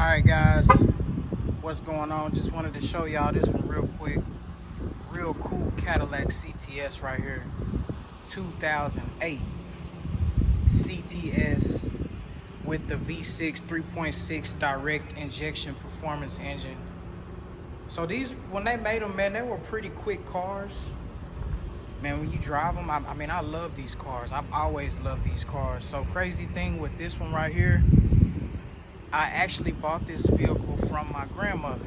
Alright guys, what's going on? Just wanted to show y'all this one real quick. Real cool Cadillac CTS right here. 2008 CTS with the V6 3.6 direct injection performance engine. So these, when they made them, man, they were pretty quick cars. Man, when you drive them, I mean, I love these cars. I've always loved these cars. So crazy thing with this one right here, I actually bought this vehicle from my grandmother.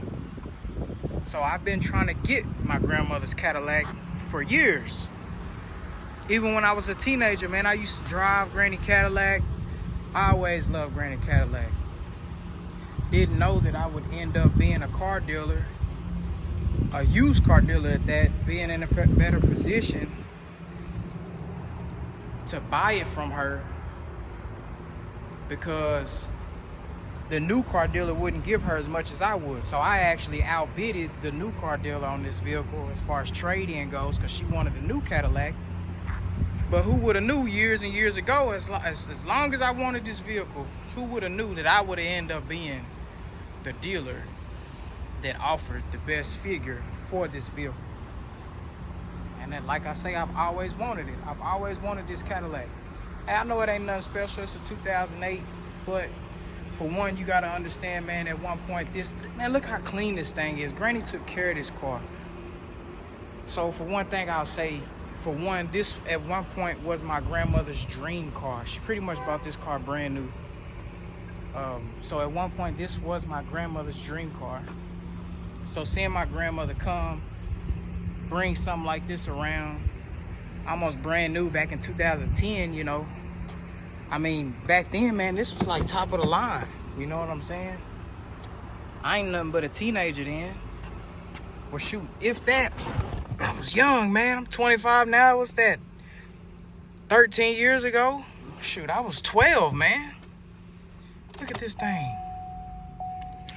So I've been trying to get my grandmother's Cadillac for years. Even when I was a teenager, man, I used to drive Granny Cadillac. I always loved Granny Cadillac. Didn't know that I would end up being a car dealer, a used car dealer at that, being in a better position to buy it from her, because the new car dealer wouldn't give her as much as I would. So I actually outbidded the new car dealer on this vehicle as far as trade-in goes, because she wanted a new Cadillac. But who would have knew years and years ago, as long as I wanted this vehicle, who would have knew that I would have ended up being the dealer that offered the best figure for this vehicle. And then, like I say, I've always wanted it. I've always wanted this Cadillac. Hey, I know it ain't nothing special, it's a 2008, but for one, you gotta understand, man, at one point, man, look how clean this thing is. Granny took care of this car. So for one thing, I'll say, for one, this at one point was my grandmother's dream car. She pretty much bought this car brand new. So at one point, this was my grandmother's dream car. So seeing my grandmother come, bring something like this around, almost brand new back in 2010, you know. I mean, back then, man, this was like top of the line. You know what I'm saying? I ain't nothing but a teenager then. Well, shoot, if that, I was young, man. I'm 25 now. What's that? 13 years ago? Shoot, I was 12, man. Look at this thing.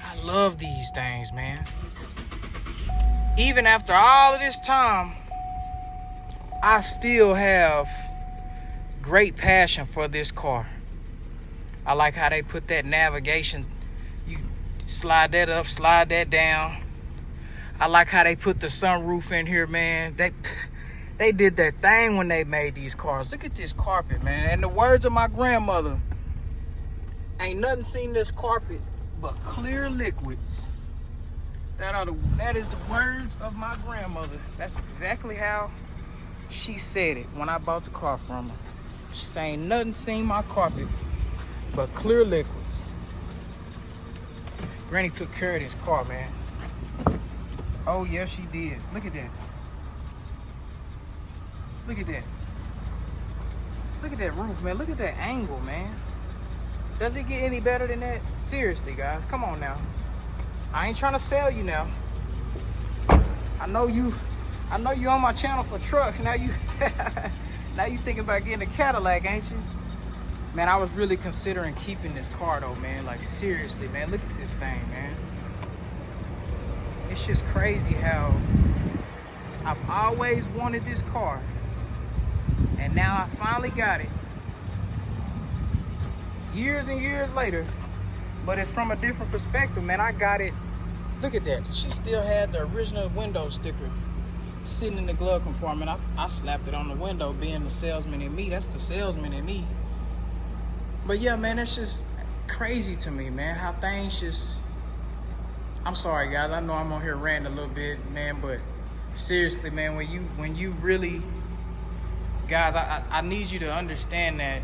I love these things, man. Even after all of this time, I still have great passion for this car. I like how they put that navigation. You slide that up, slide that down. I like how they put the sunroof in here, man. They did that thing when they made these cars. Look at this carpet, man. And the words of my grandmother, ain't nothing seen this carpet but clear liquids. That is the words of my grandmother. That's exactly how she said it when I bought the car from her. She said, ain't nothing seen my carpet but clear liquids. Granny took care of this car, man. Oh, yes, she did. Look at that. Look at that. Look at that roof, man. Look at that angle, man. Does it get any better than that? Seriously, guys, come on now. I ain't trying to sell you now. I know you on my channel for trucks. Now you now you thinking about getting a Cadillac, ain't you? Man, I was really considering keeping this car though, man. Like seriously, man. Look at this thing, man. It's just crazy how I've always wanted this car, and now I finally got it. Years and years later, but it's from a different perspective, man. I got it. Look at that. She still had the original window sticker sitting in the glove compartment. I slapped it on the window, being the salesman in me. That's the salesman in me. But yeah, man, it's just crazy to me, man, how things just... I'm sorry, guys. I know I'm on here ranting a little bit, man, but seriously, man, when you really... Guys, I need you to understand that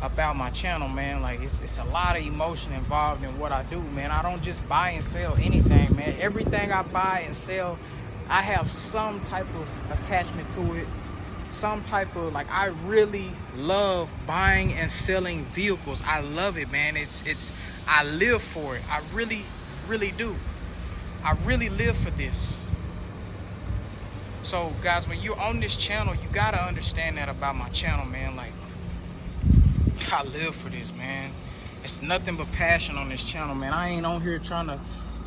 about my channel, man. Like, it's a lot of emotion involved in what I do, man. I don't just buy and sell anything, man. Everything I buy and sell, I have some type of attachment to it. Some type of, like, I really love buying and selling vehicles. I love it, man. I live for it. I really do. I really live for this. So guys, when you're on this channel, you gotta understand that about my channel, man. Like, I live for this, man. It's nothing but passion on this channel, man. I ain't on here trying to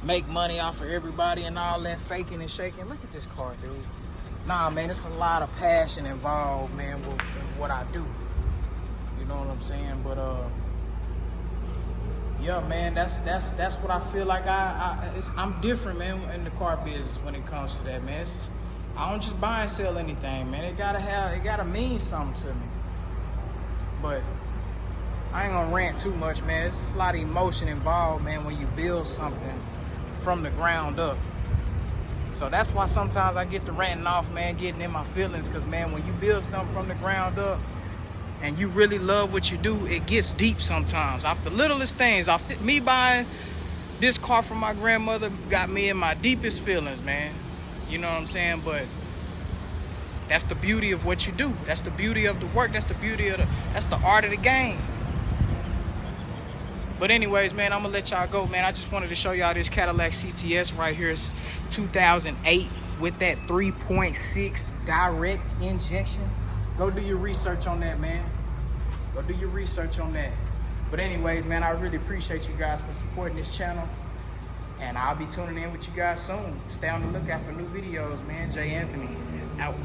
make money off of everybody and all that faking and shaking. Look at this car, dude. Nah, man, it's a lot of passion involved, man, with what I do. You know what I'm saying? But Yeah, man, that's what I feel like. I'm different, man, in the car business when it comes to that, man. I don't just buy and sell anything, man. It gotta mean something to me. But I ain't gonna rant too much, man. There's just a lot of emotion involved, man, when you build something from the ground up. So that's why sometimes I get to ranting off, man, getting in my feelings, because, man, when you build something from the ground up and you really love what you do, it gets deep sometimes. Off the littlest things, me buying this car from my grandmother got me in my deepest feelings, man. You know what I'm saying? But that's the beauty of what you do. That's the beauty of the work. That's the art of the game. But anyways, man, I'm gonna let y'all go, man. I just wanted to show y'all this Cadillac CTS right here. It's 2008 with that 3.6 direct injection. Go do your research on that, man. Go do your research on that. But anyways, man, I really appreciate you guys for supporting this channel. And I'll be tuning in with you guys soon. Stay on the lookout for new videos, man. J. Anthony, out.